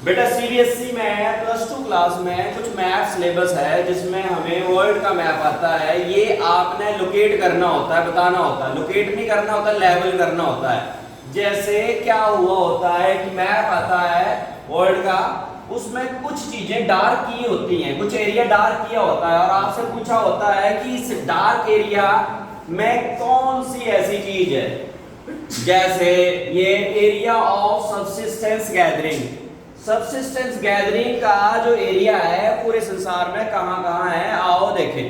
बेटा सीबीएसई में plus 2 class में कुछ मैप सिलेबस है जिसमें हमें वर्ल्ड का मैप आता है। ये आपने लोकेट करना होता है, बताना होता है। लोकेट नहीं करना होता, लेवल करना होता है। जैसे क्या हुआ होता है कि मैप आता है वर्ल्ड का, उसमें कुछ चीजें डार्क की होती हैं, कुछ एरिया डार्क किया होता है और आपसे पूछा होता है कि इस डार्क एरिया में कौन सी ऐसी चीज है, जैसे ये area of subsistence gathering. Subsistence gathering का जो एरिया है पूरे संसार में कहां कहां है, आओ देखें।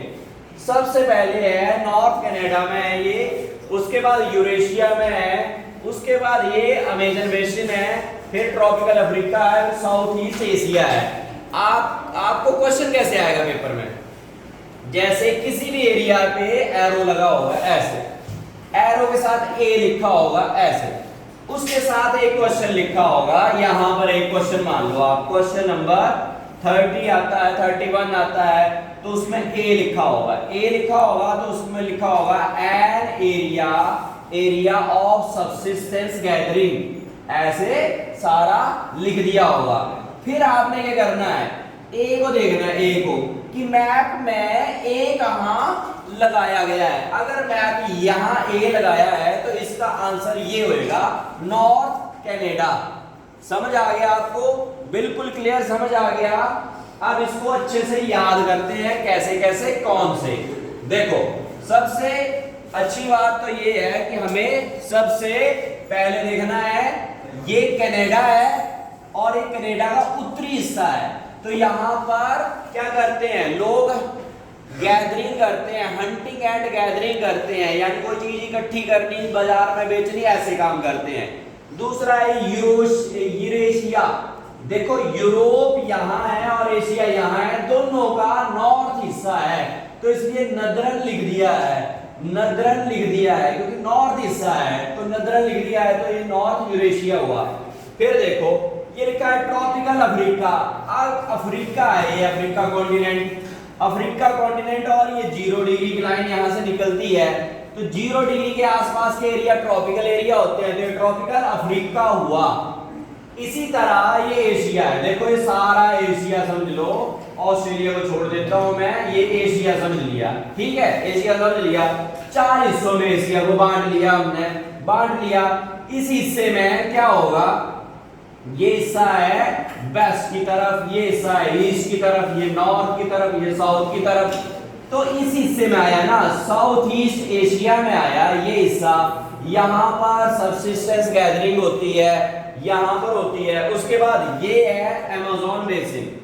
सबसे पहले है नॉर्थ कनाडा में है ये, उसके बाद यूरेशिया में है, उसके बाद ये अमेजन बेसिन है, फिर ट्रॉपिकल अफ्रीका है, साउथ ईस्ट एशिया है। आपको क्वेश्चन कैसे आएगा पेपर में, जैसे किसी भी एरिया पे एरो लगा होगा ऐसे, एरो के साथ ए लिखा होगा ऐसे, उसके साथ एक क्वेश्चन लिखा होगा। यहां पर एक क्वेश्चन मान लो आप, क्वेश्चन नंबर 30 आता है, 31 आता है, तो उसमें ए लिखा होगा। ए लिखा होगा तो उसमें लिखा होगा an area of subsistence gathering, ऐसे सारा लिख दिया होगा। फिर आपने क्या करना है, ए को देखना है, ए को कि मैप में ए कहां लगाया गया है। अगर मैप यहां ए लगाया है तो इसका आंसर ये होएगा नॉर्थ कनाडा। समझ आ गया आपको, बिल्कुल क्लियर समझ आ गया। अब इसको अच्छे से याद करते हैं, कैसे कैसे कौन से। देखो सबसे अच्छी बात तो ये है कि हमें सबसे पहले देखना है ये कनाडा है और ये कनाडा का उत्तरी हिस्सा है। तो यहां पर क्या करते हैं लोग, गैदरिंग करते हैं, हंटिंग एंड गैदरिंग करते हैं, यानी कोई चीज इकट्ठी करनी, बाजार में बेचनी, ऐसे काम करते हैं। दूसरा है यूरेशिया। देखो यूरोप यहां है और एशिया यहां है, दोनों का नॉर्थ हिस्सा है, तो इसलिए नदरन लिख दिया है, नदरन लिख दिया है क्योंकि नॉर्थ हिस्सा है, तो नदरन लिख दिया है, तो ये नॉर्थ यूरेशिया हुआ। फिर देखो ये लिखा है ट्रॉपिकल अफ्रीका। अब अफ्रीका है, ये अफ्रीका कॉन्टिनेंट, अफ्रीका कॉन्टिनेंट, और ये 0 डिग्री की लाइन यहां से निकलती है, तो 0 डिग्री के आसपास के एरिया ट्रॉपिकल एरिया होते हैं, तो ये ट्रॉपिकल अफ्रीका हुआ। इसी तरह ये एशिया है, देखो ये सारा एशिया समझ लो, ऑस्ट्रेलिया को छोड़ देता हूं मैं, ये एशिया समझ लिया, ठीक है, एशिया समझ लिया। 4 हिस्सों में एशिया को बांट लिया हमने, बांट लिया। इस हिस्से में क्या होगा, ये हिस्सा है वेस्ट की तरफ, ये हिस्सा है ईस्ट की तरफ, ये नॉर्थ की तरफ, ये साउथ की तरफ, तो इस हिस्से में आया ना, साउथ ईस्ट एशिया में आया ये हिस्सा। यहां पर सबसिस्टेंस गैदरिंग होती है, यहां पर होती है। उसके बाद ये है अमेज़न बेसिन,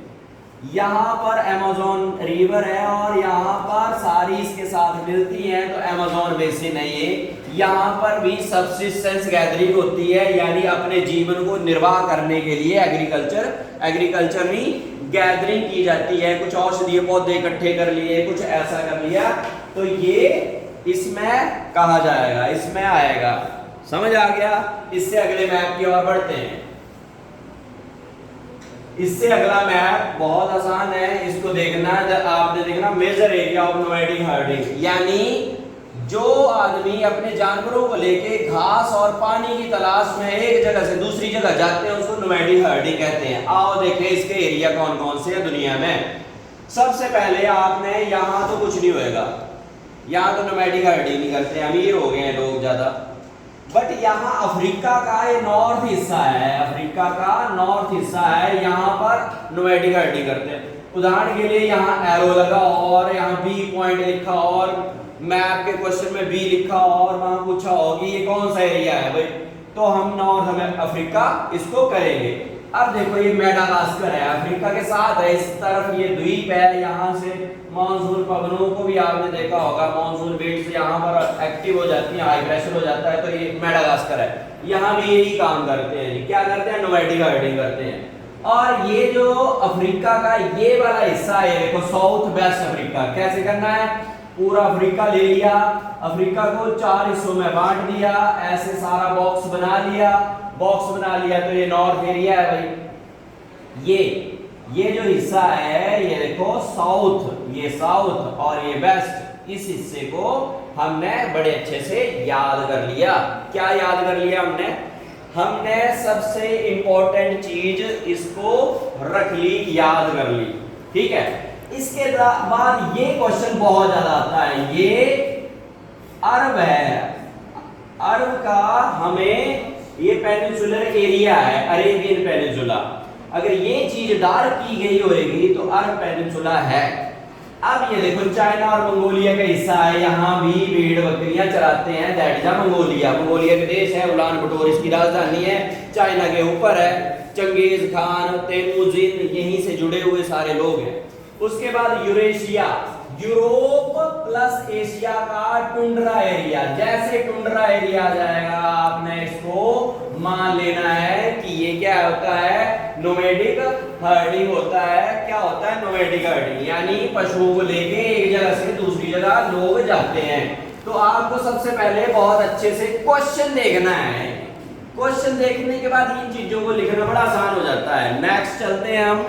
यहां पर अमेज़न रिवर है और यहां पर सारी इसके साथ मिलती हैं, तो अमेज़न बेसिन है ये। यहां पर भी सबसिस्टेंस गैदरिंग होती है, यानी अपने जीवन को निर्वाह करने के लिए एग्रीकल्चर में गैदरिंग की जाती है। कुछ औषधीय पौधे इकट्ठे कर लिए, कुछ ऐसा कर लिया, तो ये इसमें कहा जाएगा, इसमें आएगा। समझ आ गया। इससे अगले मैप की ओर बढ़ते हैं। इससे अगला मैप बहुत आसान है, इसको देखना, आपने देखना major area of nomadic herding, यानी जो आदमी अपने जानवरों को लेके घास और पानी की तलाश में एक जगह से दूसरी जगह जाते हैं, उसको नोमैडिक हर्डिंग कहते हैं। आओ देखें इसके एरिया कौन कौन से हैं दुनिया में। सबसे पहले आपने, यहां तो कुछ नहीं होएगा, यहां तो नोमैडिक हर्डिंग नहीं करते, अमीर हो गए हैं लोग ज्यादा, बट यहाँ अफ्रीका का ये नॉर्थ हिस्सा है, अफ्रीका का नॉर्थ हिस्सा है, यहाँ पर नोमैडिक हर्डिंग करते हैं। उदाहरण के लिए यहाँ एरो लगा और यहाँ बी पॉइंट लिखा और मैप के क्वेश्चन में बी लिखा और वहां पूछा हो कि ये कौन सा एरिया है भाई, तो हम नॉर्थ अफ्रीका इसको करेंगे। अब देखो ये मेडागास्कर है, अफ्रीका के साथ है, इस तरफ ये द्वीप है, यहाँ से मानसून पवनों को भी आपने देखा होगा, मानसून विंड्स यहाँ पर एक्टिव हो जाती है, हाई प्रेशर हो जाता है, तो ये मेडागास्कर है। यहाँ भी यही काम करते हैं, क्या करते हैं, नोमैडिक हर्डिंग करते हैं। और ये जो अफ्रीका का ये वाला हिस्सा है, देखो साउथ वेस्ट अफ्रीका, कैसे करना है, पूरा अफ्रीका ले लिया, अफ्रीका को 4 हिस्सों में बांट दिया, ऐसे सारा बॉक्स बना लिया, बॉक्स बना लिया, तो ये नॉर्थ एरिया है भाई। ये जो हिस्सा है, ये देखो साउथ, ये साउथ और ये वेस्ट, इस हिस्से को हमने बड़े अच्छे से याद कर लिया। क्या याद कर लिया हमने, हमने सबसे इंपॉर्टेंट चीज इसको रख ली, याद कर ली, ठीक है। इसके बाद ये क्वेश्चन बहुत ज्यादा आता है, ये अरब है, अरब का हमें ये पेनिनसुलर एरिया है, अरेबियन पेनिनसुला, अगर ये चीज डार्क की गई होगी तो अरब पेनिनसुला है। अब ये देखो चाइना और मंगोलिया का हिस्सा है, यहाँ भी भेड़ बकरियां चराते हैं, दैट इज मंगोलिया, मंगोलिया का देश है, उलान बटोर इसकी राजधानी है, चाइना के ऊपर है, चंगेज खान, तेमुजिन यहीं से जुड़े हुए सारे लोग हैं। उसके बाद यूरेशिया, यूरोप प्लस एशिया का टुंड्रा एरिया, जैसे टुंड्रा एरिया आ जाएगा आपने इसको मान लेना है कि ये क्या होता है, नोमैडिक हर्डिंग होता है। क्या होता है नोमैडिक हर्डिंग, यानी पशुओं को लेके एक जगह से दूसरी जगह लोग जाते हैं। तो आपको सबसे पहले बहुत अच्छे से क्वेश्चन देखना है, क्वेश्चन देखने के बाद इन चीजों को लिखना बड़ा आसान हो जाता है। नेक्स्ट चलते हैं हम,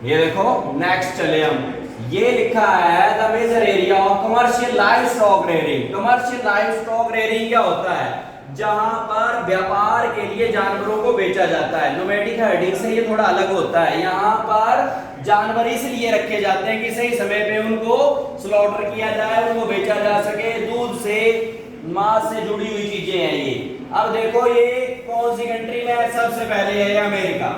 ये देखो नेक्स्ट चले हम, ये लिखा है the major area of commercial livestock rearing. Commercial livestock rearing क्या होता है, जहां पर व्यापार के लिए जानवरों को बेचा जाता है। नोमैडिक हर्डिंग से ये थोड़ा अलग होता है, यहाँ पर जानवर इसलिए रखे जाते हैं कि सही समय पे उनको स्लॉटर किया जाए, उनको बेचा जा सके, दूध से मांस से जुड़ी हुई चीजें हैं ये। अब देखो ये कौन सी कंट्री में है, सबसे पहले है अमेरिका,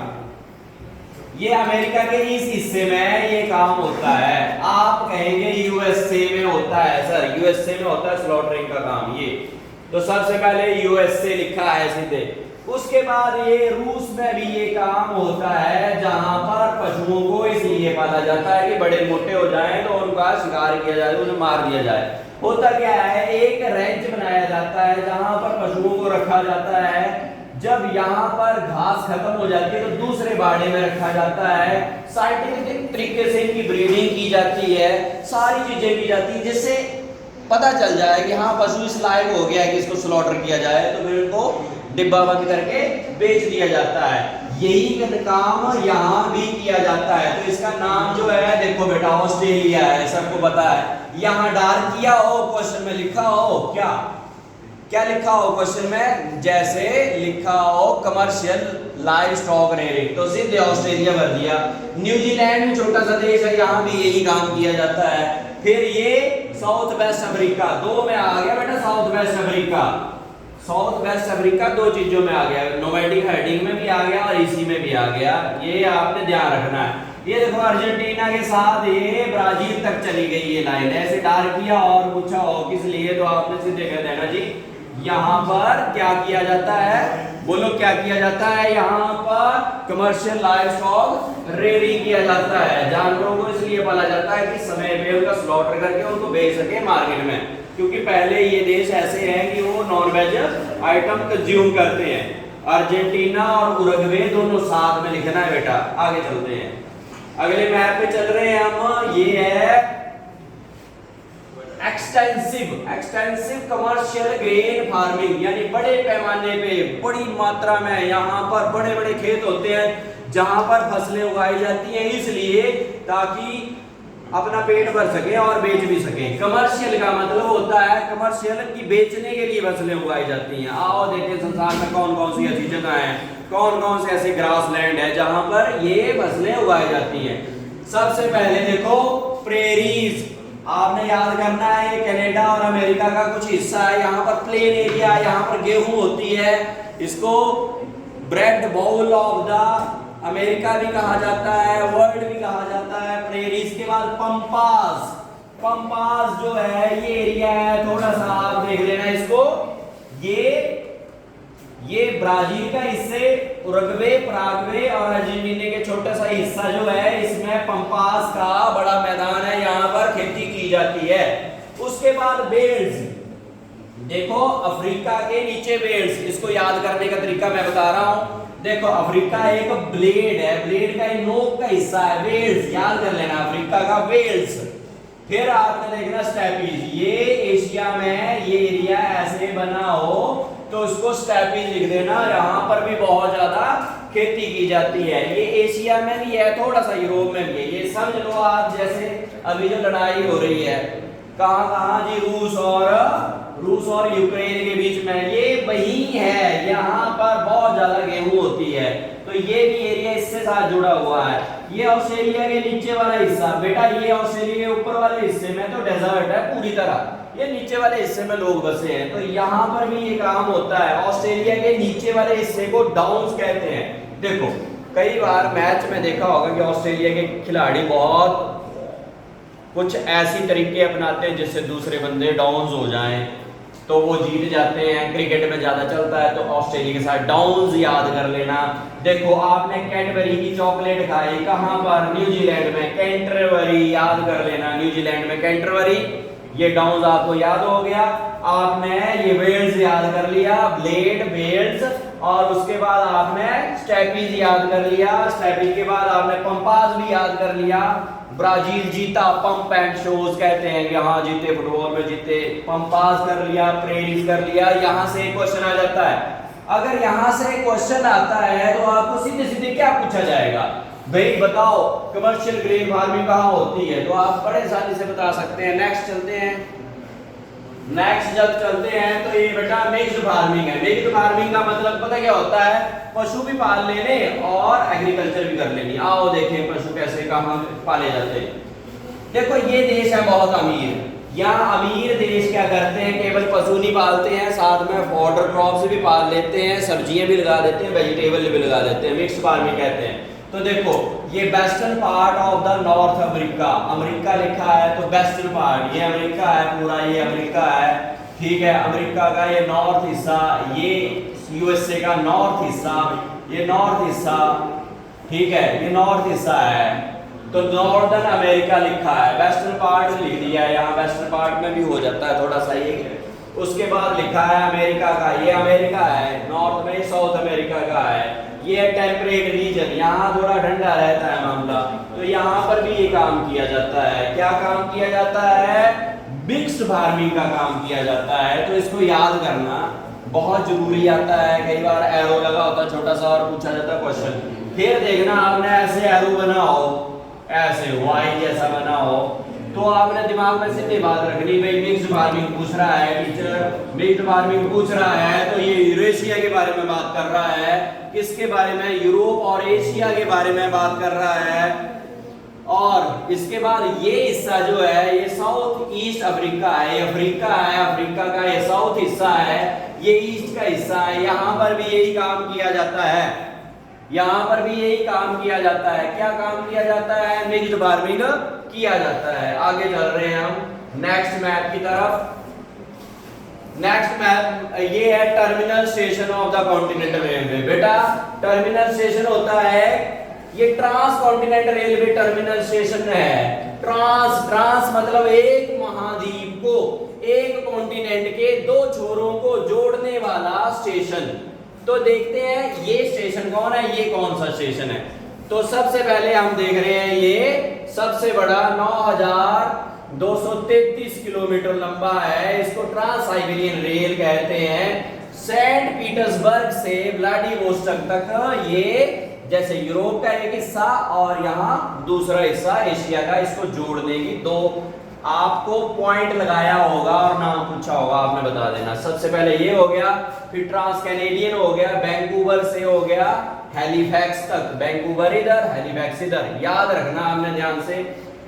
ये अमेरिका के इस हिस्से में ये काम होता है। आप कहेंगे यूएसए में होता है, सर यूएसए में होता है स्लॉटरिंग का काम ये, तो सबसे पहले यूएसए लिखा है सीधे। उसके बाद ये रूस में भी ये काम होता है, जहां पर पशुओं को इसलिए पाला जाता है कि बड़े मोटे हो जाएं तो उनका शिकार किया जाए, उन्हें मार दिया जाए। होता क्या है, एक रेंज बनाया जाता है जहां पर पशुओं को रखा जाता है, जब यहाँ पर घास खत्म हो जाती है तो दूसरे बाड़े में रखा जाता है, साइंटिफिक तरीके से इनकी ब्रीडिंग की जाती है, सारी चीजें की जाती है, जिससे पता चल जाए कि हाँ पशु इस लायक हो गया है कि इसको स्लॉटर किया जाए, तो फिर इनको डिब्बा बंद करके बेच दिया जाता है। यही काम यहाँ भी किया जाता है। तो इसका नाम जो है देखो बेटा ऑस्ट्रेलिया है, सबको पता है। यहाँ डार्क किया हो क्वेश्चन में लिखा हो, क्या क्या लिखा हो क्वेश्चन में, जैसे लिखा हो कमर्शियल लाइव स्टॉक रेयरिंग, तो सीधे ऑस्ट्रेलिया भर दिया। न्यूजीलैंड में छोटा सा देश है, यहाँ भी यही काम किया जाता है। फिर ये साउथ वेस्ट अफ्रीका, दो में आ गया बेटा, south west Africa, south west Africa दो चीजों में आ गया, नोमैडिक हर्डिंग में भी आ गया और इसी में भी आ गया, ये आपने ध्यान रखना है। ये देखो अर्जेंटीना के साथ ये ब्राजील तक चली गई ये लाइन, ऐसे डार्क किया और पूछा हो किस लिए, तो आपने सीधे कह देना जी यहाँ पर क्या किया जाता है, बोलो क्या किया जाता है, यहाँ पर कमर्शियल लाइव स्टॉक रेयरिंग किया जाता है। जानवरों को इसलिए पाला जाता है कि समय पे उनका स्लॉटर करके उनको बेच सके मार्केट में, क्योंकि पहले ये देश ऐसे हैं कि वो नॉन वेज आइटम कंज्यूम करते हैं। अर्जेंटीना और उरुग्वे दोनों साथ में लिखना है बेटा। आगे चलते हैं, अगले मैप पे चल रहे हैं हम, ये है एक्सटेंसिव कमर्शियल ग्रेन फार्मिंग, यानी बड़े पैमाने पे बड़ी मात्रा में यहाँ पर बड़े बड़े खेत होते हैं जहां पर फसलें उगाई जाती हैं, इसलिए ताकि अपना पेट भर सके और बेच भी सके। कमर्शियल का मतलब होता है कमर्शियल की बेचने के लिए फसलें उगाई जाती हैं। आओ देखें संसार में कौन कौन सी ऐसी जगह हैं, कौन कौन से ऐसे ग्रास लैंड है जहां पर ये फसलें उगाई जाती हैं। सबसे पहले देखो प्रेरीज, आपने याद करना है ये कनाडा और अमेरिका का कुछ हिस्सा है, यहाँ पर प्लेन एरिया, यहाँ पर गेहूं होती है, इसको bread bowl of the America भी कहा जाता है, वर्ल्ड भी कहा जाता है प्रेरीज। के बाद पंपास, पंपास जो है ये एरिया है, थोड़ा सा आप देख लेना इसको, ये ब्राजील का हिस्से, उरुग्वे, पराग्वे और अर्जेंटीना के छोटा सा हिस्सा जो है, इसमें पंपास का बड़ा मैदान है, यहाँ पर खेती की जाती है। उसके बाद बेल्स, देखो अफ्रीका के नीचे बेल्स, इसको याद करने का तरीका मैं बता रहा हूं। देखो अफ्रीका एक ब्लेड है, ब्लेड का नोक का हिस्सा है, वेल्स याद कर लेना, अफ्रीका का वेल्स। फिर आपने देखना स्टेपीज, ये एशिया में ये एरिया ऐसे बना हो तो उसको स्टेपीज लिख देना, यहाँ पर भी बहुत ज्यादा खेती की जाती है। ये एशिया में भी है, थोड़ा सा यूरोप में भी है, ये समझ लो आप। जैसे अभी जो लड़ाई हो रही है कहाँ कहाँ जी, रूस और रूस और यूक्रेन के बीच में, ये वही है, यहाँ पर बहुत ज्यादा गेहूं होती है, तो ये भी एरिया इससे साथ जुड़ा हुआ है। ये ऑस्ट्रेलिया के नीचे वाला हिस्सा बेटा, ये ऑस्ट्रेलिया के ऊपर वाले हिस्से में तो डेजर्ट है पूरी तरह, ये नीचे वाले हिस्से में लोग बसे हैं, तो यहाँ पर भी ये काम होता है। ऑस्ट्रेलिया के नीचे वाले हिस्से को डाउन्स कहते हैं। देखो कई बार मैच में देखा होगा कि ऑस्ट्रेलिया के खिलाड़ी बहुत कुछ ऐसी तरीके अपनाते हैं जिससे दूसरे बंदे डाउन्स हो जाएं, तो वो जीत जाते हैं। क्रिकेट में ज्यादा चलता है, तो ऑस्ट्रेलिया के साथ डाउन्स याद कर लेना। देखो आपने कैडबरी की चॉकलेट खाई कहां पर, न्यूजीलैंड में, कैंटरबरी याद कर लेना, न्यूजीलैंड में कैंटरबरी, ये डाउन्स आपको याद हो गया। आपने ये वेल्स याद कर लिया, ब्लेड वेल्स, और उसके बाद आपने स्टैपीज याद कर लिया, स्टैपीज के बाद आपने पंपास भी याद कर लिया। ब्राजील जीता, पंप एंड शोज कहते हैं कि हाँ जीते, फुटबॉल में जीते, पंपास कर लिया, प्रेरिस कर लिया। यहां से क्वेश्चन आ जाता है, अगर यहां से क्वेश्चन आता है तो आपको सीधे सीधे क्या पूछा जाएगा, भाई बताओ कमर्शियल ग्रेन फार्मिंग कहाँ होती है, तो आप बड़े आसानी से बता सकते हैं। नेक्स्ट चलते हैं, नेक्स्ट जब चलते हैं तो ये बेटा मिक्स्ड फार्मिंग है। मिक्स्ड फार्मिंग का मतलब पता क्या होता है, पशु भी पाल लेने और एग्रीकल्चर भी कर लेनी। आओ देखें पशु कैसे कहाँ पाले जाते हैं। देखो ये देश है बहुत अमीर, यहाँ अमीर देश क्या करते हैं, केवल पशु नहीं पालते हैं, साथ में फॉडर क्रॉप्स भी पाल लेते हैं, सब्जियां भी लगा देते हैं, वेजिटेबल भी लगा देते हैं, मिक्स फार्मिंग कहते हैं। तो देखो ये western part of the north America, America लिखा है तो वेस्टर्न पार्ट, ये अमेरिका है पूरा, ये अमेरिका है, ठीक है। अमेरिका का ये नॉर्थ हिस्सा, ये यूएसए का नॉर्थ हिस्सा, ये नॉर्थ हिस्सा, ठीक है, ये नॉर्थ हिस्सा है, तो नॉर्दर्न अमेरिका लिखा है। वेस्टर्न पार्ट लिख दिया है यहाँ, वेस्टर्न पार्ट में भी हो जाता है थोड़ा सा ये। उसके बाद लिखा है अमेरिका का, ये अमेरिका है, नॉर्थ में साउथ अमेरिका का है, ये टेम्परेट रीजन, यहाँ थोड़ा ठंडा रहता है मामला, तो यहाँ पर भी ये काम किया जाता है। क्या काम किया जाता है, मिक्स्ड फार्मिंग का काम किया जाता है, तो इसको याद करना बहुत जरूरी आता है। कई बार एरो लगा होता है छोटा सा और पूछा जाता है क्वेश्चन, फिर देखना आपने ऐसे एरो बना हो, ऐसे वाई जैसा बना हो, तो आपने दिमाग में सीधे बात रखनी, भाई मिक्स्ड फार्मिंग पूछ रहा है टीचर, मिक्स्ड फार्मिंग पूछ रहा है तो ये यूरेशिया के बारे में बात कर रहा है, किसके बारे में, यूरोप और एशिया के बारे में बात कर रहा है। और इसके बाद ये हिस्सा जो है ये साउथ ईस्ट अफ्रीका है, ये अफ्रीका है, अफ्रीका का ये साउथ हिस्सा है, ये ईस्ट का हिस्सा है, यहाँ पर भी यही काम किया जाता है, यहाँ पर भी यही काम किया जाता है। क्या काम किया जाता है, मिक्स्ड फार्मिंग किया जाता है। आगे चल रहे हैं हम नेक्स्ट मैप की तरफ। नेक्स्ट मैप ये है terminal station of the continental railway. बेटा टर्मिनल स्टेशन होता है, ये transcontinental railway terminal station है। ट्रांस मतलब एक महाद्वीप को, एक कॉन्टिनेंट के दो छोरों को जोड़ने वाला स्टेशन। तो देखते हैं ये स्टेशन कौन है, ये कौन सा स्टेशन है। तो सबसे पहले हम देख रहे हैं ये सबसे बड़ा 9233 किलोमीटर लंबा है, इसको ट्रांस साइबेरियन रेल कहते हैं। सेंट पीटर्सबर्ग से व्लादिवोस्टोक तक, ये जैसे यूरोप का एक हिस्सा और यहाँ दूसरा हिस्सा एशिया का, इसको जोड़ने की दो आपको पॉइंट लगाया होगा और नाम पूछा होगा, आपने बता देना। सबसे पहले ये हो गया, फिर ट्रांस कैनेडियन हो गया, वैंकूवर से हो गया हैलिफैक्स तक, वैंकूवर इधर हैलिफैक्स इधर, याद रखना आपने ध्यान से।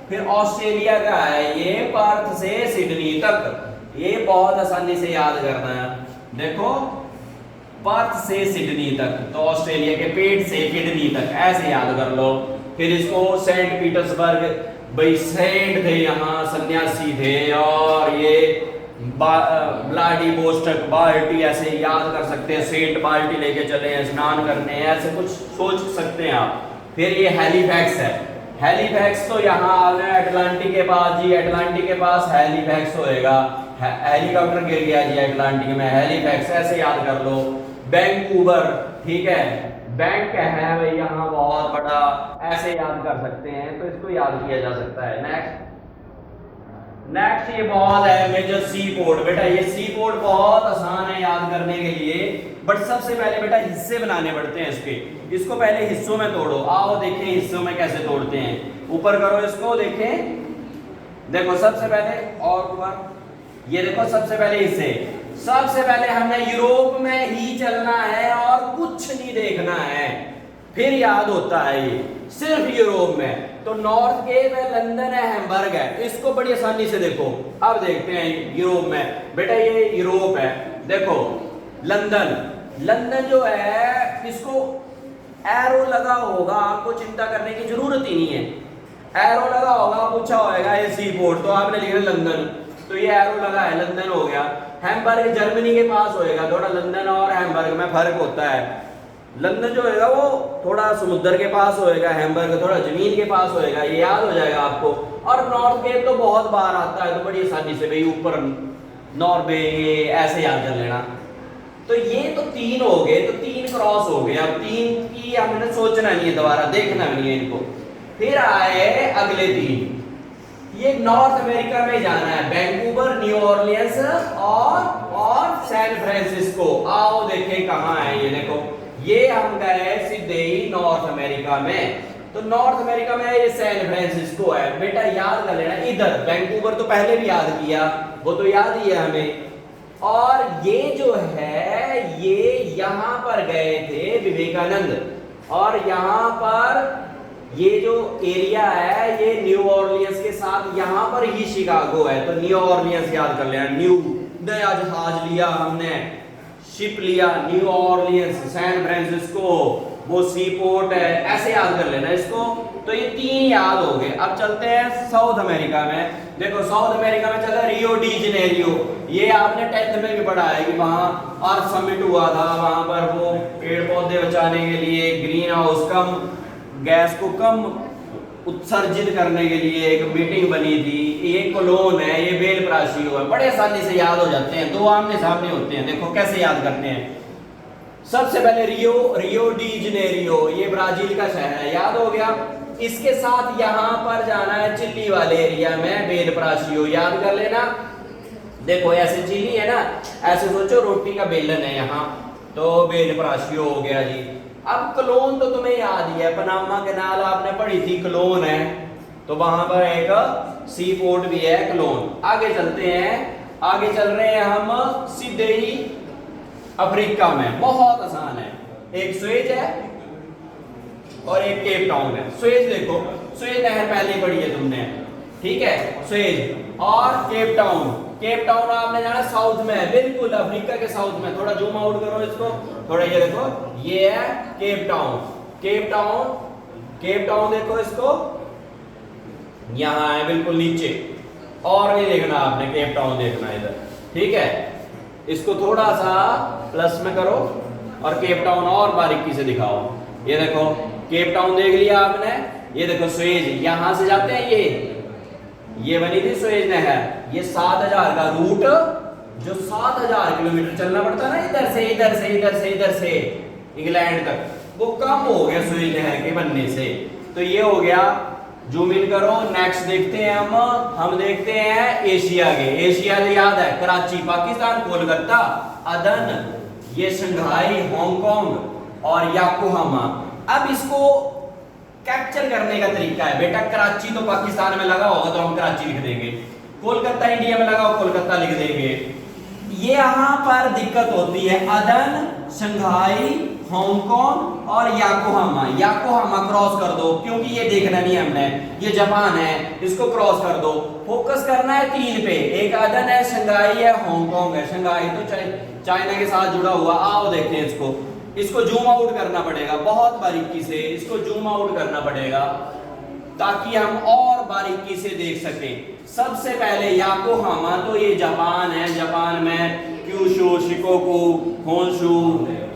फिर ऑस्ट्रेलिया का है ये पर्थ से सिडनी तक, ये बहुत आसानी से याद करना है। देखो पर्थ से सिडनी तक, तो ऑस्ट्रेलिया के पेट से किडनी तक, ऐसे याद कर लो। फिर इसको सेंट पीटर्सबर्ग, भाई सेंट थे यहाँ, सन्यासी थे, और ये व्लादिवोस्टोक बाल्टी, ऐसे याद कर सकते हैं, सेंट बाल्टी लेके चले हैं स्नान करने, ऐसे कुछ सोच सकते हैं आप। फिर ये हैलिफैक्स है, हैलिफैक्स तो यहाँ अटलांटिक के पास जी, अटलांटिक के पास हैलिफैक्स होएगा, हेलीकॉप्टर गिर गया जी अटलांटिक में, हैलिफैक्स ऐसे याद कर लो। वैंकूवर, ठीक है, बैंक है भाई यहाँ बहुत बड़ा, ऐसे याद कर सकते हैं, तो इसको याद किया जा सकता है। नेक्स्ट ये बहुत है मेजर सी पोर्ट। बेटा ये सी पोर्ट बहुत आसान है याद करने के लिए, बट सबसे पहले बेटा हिस्से बनाने पड़ते हैं इसके। इसको पहले हिस्सों में तोड़ो, आओ देखें हिस्सों में कैसे तोड़ते हैं। ऊपर करो इसको, देखें, देखो सबसे पहले और ऊपर ये देखो सबसे पहले इसे, सबसे पहले हमने यूरोप में ही चलना है और कुछ नहीं देखना है, फिर याद होता है ये सिर्फ यूरोप में। तो नॉर्थ केप है, लंदन है, हैम्बर्ग है, इसको बड़ी आसानी से देखो। अब देखते हैं यूरोप में, बेटा ये यूरोप है, देखो लंदन, लंदन जो है इसको एरो लगा होगा, आपको चिंता करने की जरूरत ही नहीं है, एरो लगा होगा, पूछा होगा ये सी पोर्ट, तो आपने लिखा लंदन, तो ये एरो लगा है, लंदन हो गया। हैम्बर्ग जर्मनी के पास होएगा, थोड़ा लंदन और हैम्बर्ग में फर्क होता है, लंदन जो होएगा वो थोड़ा समुद्र के पास होएगा, हैम्बर्ग थोड़ा जमीन के पास होएगा, ये याद हो जाएगा आपको। और नॉर्थ केप तो बहुत बार आता है, तो बड़ी आसानी से भाई ऊपर नॉर्वे ऐसे याद कर लेना। तो ये तो 3 हो गए, तो 3 क्रॉस हो गए, अब 3 की हमने सोचना नहीं है, दोबारा देखना भी नहीं है इनको। फिर आए अगले 3, ये नॉर्थ अमेरिका में जाना है, वैंकूवर, न्यू ऑरलियंस और सैन फ्रांसिस्को। आओ देखें कहाँ है, ये देखो ये हम गए सीधे ही नॉर्थ अमेरिका में, तो नॉर्थ अमेरिका में ये सैन फ्रांसिस्को है। बेटा याद कर लेना, इधर वैंकूवर तो पहले भी याद किया, वो तो याद ही है हमें। और ये जो है ये यहां पर गए थे विवेकानंद, और यहां पर ये जो एरिया है ये न्यू ऑरलियंस के साथ यहां पर ही शिकागो है, तो न्यू ऑरलियंस याद कर लेना। न्यू नया जहाज लिया हमने, शिप लिया, न्यू ऑरलियंस, सैन फ्रांसिस्को वो सी पोर्ट है, ऐसे याद कर लेना इसको। तो ये 3 याद हो गए। अब चलते हैं साउथ अमेरिका में, देखो साउथ अमेरिका में चला रियो डी जनेरियो, ये आपने 10th में भी पढ़ा है कि वहां अर्थ समिट हुआ था, वहां पर वो पेड़ पौधे बचाने के लिए, ग्रीन हाउस कम गैस को कम उत्सर्जित करने के लिए एक मीटिंग बनी थी। ये कोलोन है, ये बेल प्राशियो है, बड़े आसानी से याद हो जाते हैं, 2 आमने सामने होते हैं। देखो कैसे याद करते हैं, सबसे पहले रियो डी जनेरियो, ये ब्राजील का शहर है, याद हो गया। इसके साथ यहां पर जाना है चिली वाले एरिया में, बेल प्राशियो याद कर लेना। देखो ऐसे चिली है ना, ऐसे सोचो रोटी का बेलन है यहाँ, तो बेल प्राशियो हो गया जी। अब क्लोन तो तुम्हें याद ही है, पनामा कैनाल आपने पढ़ी थी, क्लोन है, तो वहां पर एक सी पोर्ट भी है, क्लोन। आगे चलते हैं, आगे चल रहे हैं हम सीधे ही अफ्रीका में, बहुत आसान है, एक स्वेज है और एक केप टाउन है। स्वेज देखो, स्वेज नहर पहले पढ़ी है तुमने, ठीक है, स्वेज और केप टाउन। केप टाउन आपने जाना साउथ में है, बिल्कुल अफ्रीका के साउथ में। थोड़ा जूम आउट करो इसको, थोड़ा ये देखो, ये है Cape Town. Cape Town, Cape Town देखो इसको, यहां है बिल्कुल नीचे, और नहीं देखना आपने, केप टाउन देखना इधर, ठीक है। इसको थोड़ा सा प्लस में करो और केप टाउन और बारीकी से दिखाओ। ये देखो केप टाउन देख लिया आपने, ये देखो स्वेज, यहां से जाते हैं, ये बनी थी स्वेज नहर, ये 7000 का रूट, जो 7000 किलोमीटर चलना पड़ता है ना, इधर से इधर से इधर से इधर से इंग्लैंड तक, वो कम हो गया स्वेज नहर के बनने से। तो ये हो गया, जूम इन करो, नेक्स्ट देखते हैं हम देखते हैं एशिया के। एशिया से याद है कराची पाकिस्तान, कोलकाता, अदन, ये शंघाई, हांगकांग और याकोहामा। अब इसको कैप्चर करने का तरीका है, बेटा कराची तो पाकिस्तान में लगा होगा तो हम कराची लिख देंगे, कोलकाता इंडिया में लगा हो कोलकाता लिख देंगे। ये यहाँ पर दिक्कत होती है, अदन, शंघाई, हांगकांग और याकोहामा। याकोहामा क्रॉस कर दो, क्योंकि ये देखना नहीं हमने, ये जापान है, इसको क्रॉस कर दो। फोकस करना है 3 पे, एक अदन है, शंघाई है, हांगकांग है। शंघाई तो चाइना के साथ जुड़ा हुआ, आओ देखते हैं इसको। इसको जूम आउट करना पड़ेगा बहुत बारीकी से, इसको जूम आउट करना पड़ेगा ताकि हम और बारीकी से देख सकें। सबसे पहले याकोहामा, तो ये जापान है, जापान में क्यूशू, शिकोकू, होन्शू,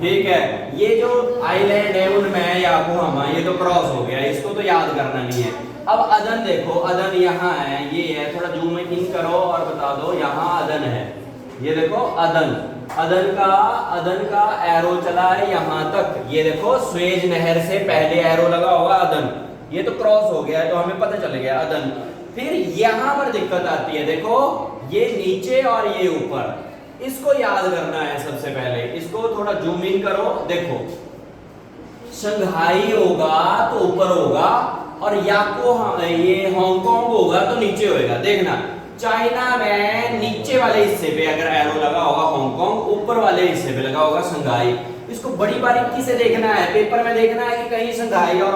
ठीक है, ये जो आइलैंड है उनमें याकोहामा, ये तो क्रॉस हो गया, इसको तो याद करना नहीं है। अब अदन देखो, अदन यहाँ है, ये है, थोड़ा जूम इन करो और बता दो, यहाँ अदन है, ये देखो अदन, अदन का एरो चला है यहाँ तक, ये देखो स्वेज नहर से पहले एरो लगा होगा अदन, ये तो क्रॉस हो गया, तो हमें पता चल गया अदन। फिर यहाँ पर दिक्कत आती है, देखो ये नीचे और ये ऊपर, इसको याद करना है सबसे पहले। इसको थोड़ा जूम इन करो, देखो शंघाई होगा तो ऊपर होगा और ये हांगकांग होगा तो नीचे होगा। देखना चाइना में नीचे वाले हिस्से पे अगर एरो लगा होगा हांगकांग, ऊपर वाले हिस्से पे लगा होगा शंघाई। इसको बड़ी बारीकी से देखना है, पेपर में देखना है कि कहीं शंघाई और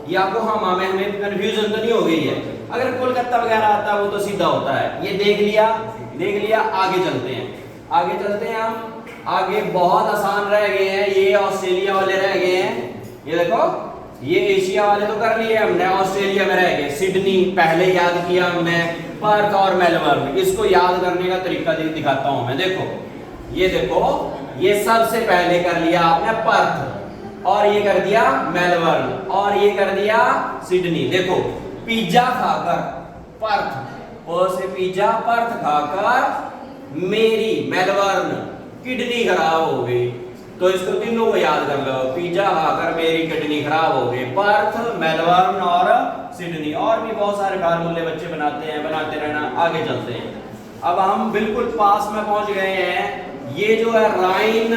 योकोहामा में हमें कंफ्यूजन तो नहीं हो गई है। अगर कोलकाता वगैरह आता है वो तो सीधा होता है। ये देख लिया। आगे चलते हैं हम। आगे बहुत आसान रह गए हैं, ये ऑस्ट्रेलिया वाले रह गए हैं। ये देखो, ये एशिया वाले तो कर लिए हमने, ऑस्ट्रेलिया में रह गए। सिडनी पहले याद किया हमने, पर्थ और मेलबर्न। इसको याद करने का तरीका दिखाता हूं मैं। देखो, ये सबसे पहले कर लिया आपने पर्थ, और ये कर दिया मेलबर्न, और ये कर दिया सिडनी। देखो, पिज्जा खाकर पर्थ, और से पिज्जा पर्थ खाकर मेरी मेलबर्न किडनी खराब हो गई। तो इसको तीनों को याद कर लो, पिज्जा खाकर मेरी किडनी खराब हो गई। पर्थ, मेलबर्न और सिडनी। और भी बहुत सारे फार्मूले बच्चे बनाते रहना। आगे चलते हैं। अब हम बिल्कुल पास में पहुंच गए हैं। ये जो है राइन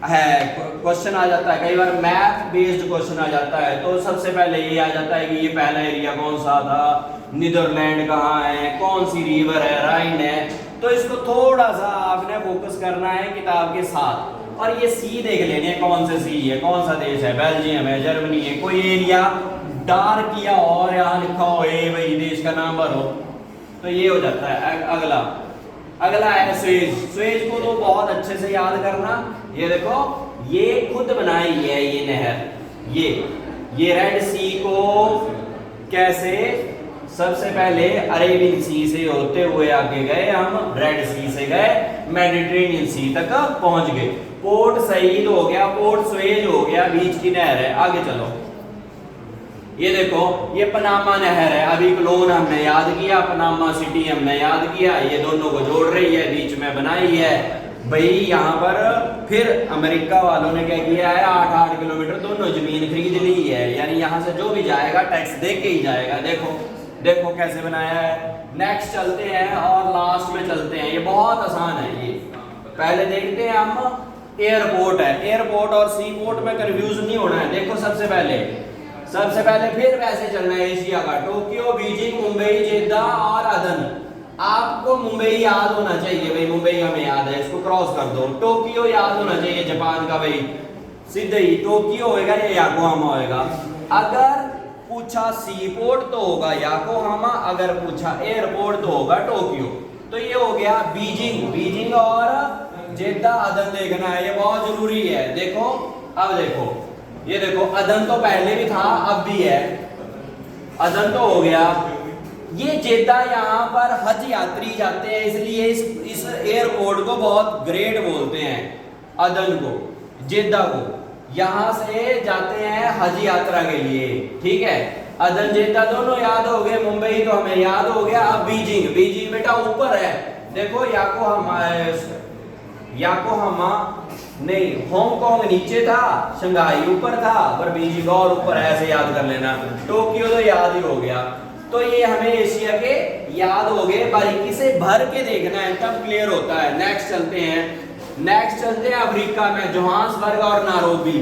है, क्वेश्चन आ जाता है कई बार, मैप बेस्ड क्वेश्चन आ जाता है। तो सबसे पहले ये आ जाता है कि ये पहला एरिया कौन सा था, नीदरलैंड कहाँ है, कौन सी रिवर है, राइन है। तो इसको थोड़ा सा आपने फोकस करना है किताब के साथ। और ये सी देख लेने, कौन से सी है, कौन सा देश है, बेल्जियम है, जर्मनी है। कोई एरिया डार्क किया और यहाँ लिखा हो भाई देश का नाम भरो, तो ये हो जाता है। अगला है स्वेज को तो बहुत अच्छे से याद करना। ये देखो, ये खुद बनाई है ये नहर। ये रेड सी को कैसे, सबसे पहले अरेबियन सी से होते हुए आगे गए हम, रेड सी से गए, मेडिटेरेनियन सी तक पहुंच गए। पोर्ट सईद हो गया, पोर्ट स्वेज हो गया, बीच की नहर है। आगे चलो, ये देखो, ये पनामा नहर है। अभी क्लोन हमने याद किया, पनामा सिटी हमने याद किया। ये दोनों को जोड़ रही है, बीच में बनाई है भाई। यहाँ पर फिर अमेरिका वालों ने क्या किया है, 8-8 किलोमीटर दोनों जमीन खरीद ली है। यानी यहाँ से जो भी जाएगा टैक्स दे के ही जाएगा। देखो कैसे बनाया है। नेक्स्ट चलते हैं और लास्ट में चलते हैं। ये बहुत आसान है। ये पहले देखते हैं हम, एयरपोर्ट है। एयरपोर्ट और सी पोर्ट में कंफ्यूज नहीं होना है। देखो, सबसे पहले फिर वैसे चलना है एशिया का। टोक्यो, बीजिंग, मुंबई, जेद्दा और अदन। आपको मुंबई याद होना चाहिए भाई, मुंबई हमें याद है, इसको क्रॉस कर दो। टोक्यो याद होना चाहिए जापान का भाई, सीधे ही टोक्यो होएगा या योकोहामा होएगा। अगर पूछा सी पोर्ट तो होगा योकोहामा, अगर पूछा एयरपोर्ट तो होगा टोक्यो। तो ये हो गया बीजिंग और जेद्दा, अदन देखना है, ये बहुत जरूरी है। देखो, अब ये देखो, अदन तो पहले भी था, अब भी है। अदन तो हो गया। ये जेद्दा, यहाँ पर हज यात्री जाते हैं, इसलिए इस एयरपोर्ट को बहुत ग्रेट बोलते हैं। अदन को, जेद्दा को, यहाँ से जाते हैं हज यात्रा के लिए। ठीक है, अदन जेद्दा दोनों याद हो गए। मुंबई तो हमें याद हो गया। अब बीजिंग बेटा ऊपर है। देखो, योकोहामा नहीं, हांगकांग नीचे था, शंघाई ऊपर था, पर बीजिंग और ऊपर है, ऐसे याद कर लेना। टोक्यो तो याद ही हो गया। तो ये हमें एशिया के याद हो गए, बारीकी से भर के देखना है तब क्लियर होता है। नेक्स्ट चलते हैं अफ्रीका में, जोहान्सबर्ग और नायरोबी।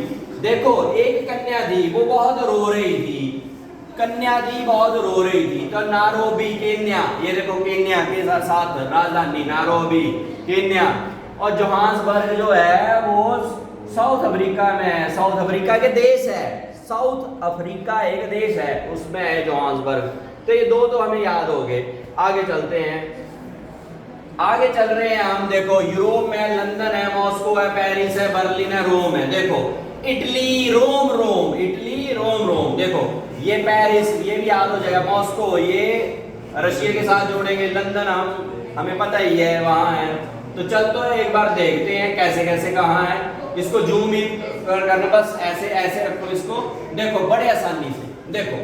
देखो, एक कन्या थी, वो बहुत रो रही थी। तो नायरोबी केन्या, ये देखो केन्या के साथ राजधानी नायरोबी केन्या। और जोहान्सबर्ग जो है वो साउथ अफ्रीका में है, साउथ अफ्रीका के देश है। साउथ अफ्रीका एक देश है, उसमें है जोहान्सबर्ग। तो ये दो तो हमें याद हो गए। आगे चलते हैं, आगे चल रहे हैं हम। देखो, यूरोप में लंदन है, मॉस्को है, पेरिस है, बर्लिन है, रोम है। देखो, इटली, रोम। देखो, ये पेरिस, ये भी याद हो जाएगा। मॉस्को, ये रशिया के साथ जोड़ेंगे। लंदन हमें पता ही है, वहां है। तो चलते हैं, एक बार देखते हैं कैसे कहाँ है। इसको जूम इन करना, बस ऐसे रखो इसको। देखो, बड़े आसानी से देखो,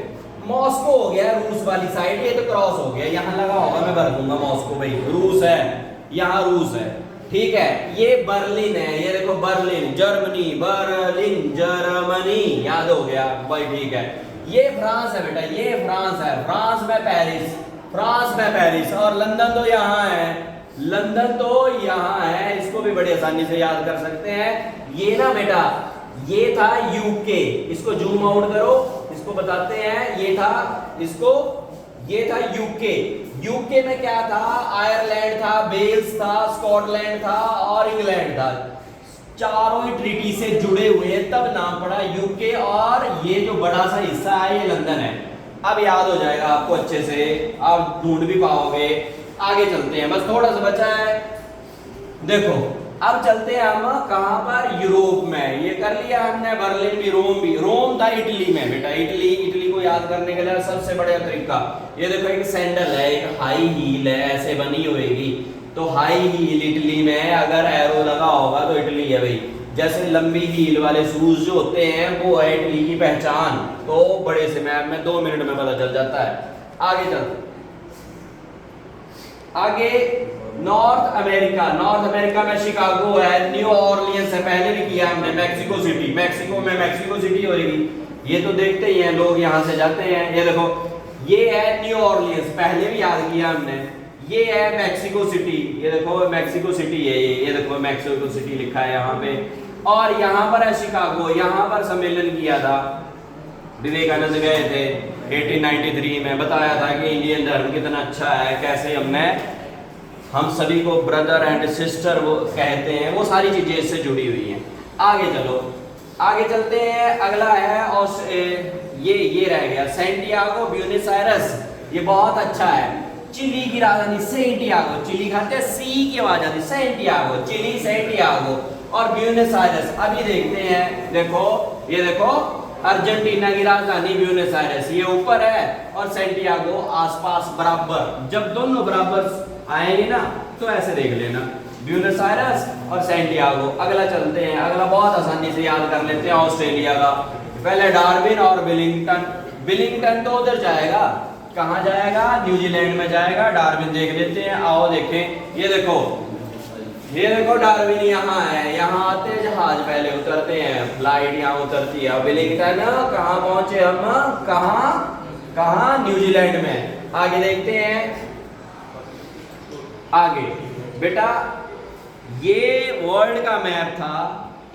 मॉस्को हो गया रूस वाली साइड, ये तो क्रॉस हो गया, यहाँ लगा होगा, मैं भर दूंगा मॉस्को भाई, रूस है, यहाँ रूस है। ठीक है, ये बर्लिन है, ये देखो बर्लिन, जर्मनी, याद हो गया भाई। ठीक है, ये फ्रांस है बेटा, ये फ्रांस है, फ्रांस में पेरिस। और लंदन तो यहाँ है, इसको भी बड़ी आसानी से याद कर सकते हैं। ये ना बेटा, ये था यूके, इसको जूम आउट करो, इसको बताते हैं, ये था, इसको ये था यूके। यूके में क्या था, आयरलैंड था, वेल्स था, स्कॉटलैंड था और इंग्लैंड था। चारों ही ट्रीटी से जुड़े हुए, तब नाम पड़ा यूके। और ये जो बड़ा सा हिस्सा है ये लंदन है। अब याद हो जाएगा आपको अच्छे से, आप ढूंढ भी पाओगे। आगे चलते हैं, बस थोड़ा सा बचा है। देखो अब चलते हैं हम कहां पर, यूरोप में। ये कर लिया हमने, बर्लिन भी, रोम भी। रोम था इटली में बेटा, इटली। इटली को याद करने के लिए सबसे बढ़िया तरीका, ये देखो एक सैंडल है, एक हाई हील है, ऐसे बनी होगी। तो हाई हील इटली में, अगर एरो लगा होगा तो इटली है भाई। जैसे लंबी हील वाले शूज जो होते हैं वो है इटली की पहचान। तो बड़े से मैप में 2 मिनट में पता चल जाता है। आगे चलते, आगे नॉर्थ अमेरिका। नॉर्थ अमेरिका में शिकागो है, न्यू ऑरलियंस है, पहले भी किया हमने। मैक्सिको सिटी, मैक्सिको में मैक्सिको सिटी होगी, ये तो देखते ही हैं लोग, यहाँ से जाते हैं। ये देखो ये है न्यू ऑरलियंस, पहले भी याद किया हमने। ये है मैक्सिको सिटी, ये देखो मैक्सिको सिटी है ये देखो मैक्सिको सिटी लिखा है यहाँ पे। और यहाँ पर है शिकागो, यहाँ पर सम्मेलन किया था, विवेकानंद गए थे 1893 में। बताया था कि इंडियन धर्म कितना अच्छा है, कैसे हम सभी को ब्रदर एंड सिस्टर वो कहते हैं, वो सारी चीजें इससे जुड़ी हुई हैं। आगे चलो, आगे चलते हैं। अगला है और ये रह गया सैंटियागो ब्यूनस आयरस। ये बहुत अच्छा है, चिली की राजधानी सैंटियागो। चिली खाते हैं, सी की आवाज आती, सैंटियागो, चिली सैंटियागो। और ब्यूनस आयरस अभी देखते हैं, देखो ये देखो अर्जेंटीना की राजधानी ब्यूनस आयरस, ये ऊपर है और सैंटियागो आसपास बराबर। जब दोनों बराबर आएंगे ना तो ऐसे देख लेना, ब्यूनस आयरस और सैंटियागो। अगला चलते हैं, अगला बहुत आसानी से याद कर लेते हैं, ऑस्ट्रेलिया का। पहले डार्विन और विलिंगटन। विलिंगटन तो उधर जाएगा, कहाँ जाएगा, न्यूजीलैंड में जाएगा। डार्विन देख लेते हैं, आओ देखें। ये देखो डार्विन यहाँ है, यहाँ आते हैं जहाज, पहले उतरते हैं, फ्लाइट यहाँ उतरती है। विलिंगटन कहाँ पहुंचे हम, कहाँ न्यूजीलैंड में। आगे देखते हैं, आगे बेटा ये वर्ल्ड का मैप था।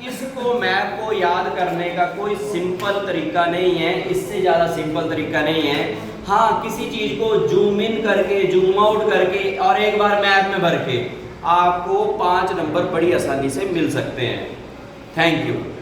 इसको मैप को याद करने का कोई सिंपल तरीका नहीं है, इससे ज़्यादा सिंपल तरीका नहीं है। हाँ, किसी चीज़ को जूम इन करके, जूम आउट करके और एक बार मैप में भर के आपको 5 नंबर बड़ी आसानी से मिल सकते हैं। Thank you.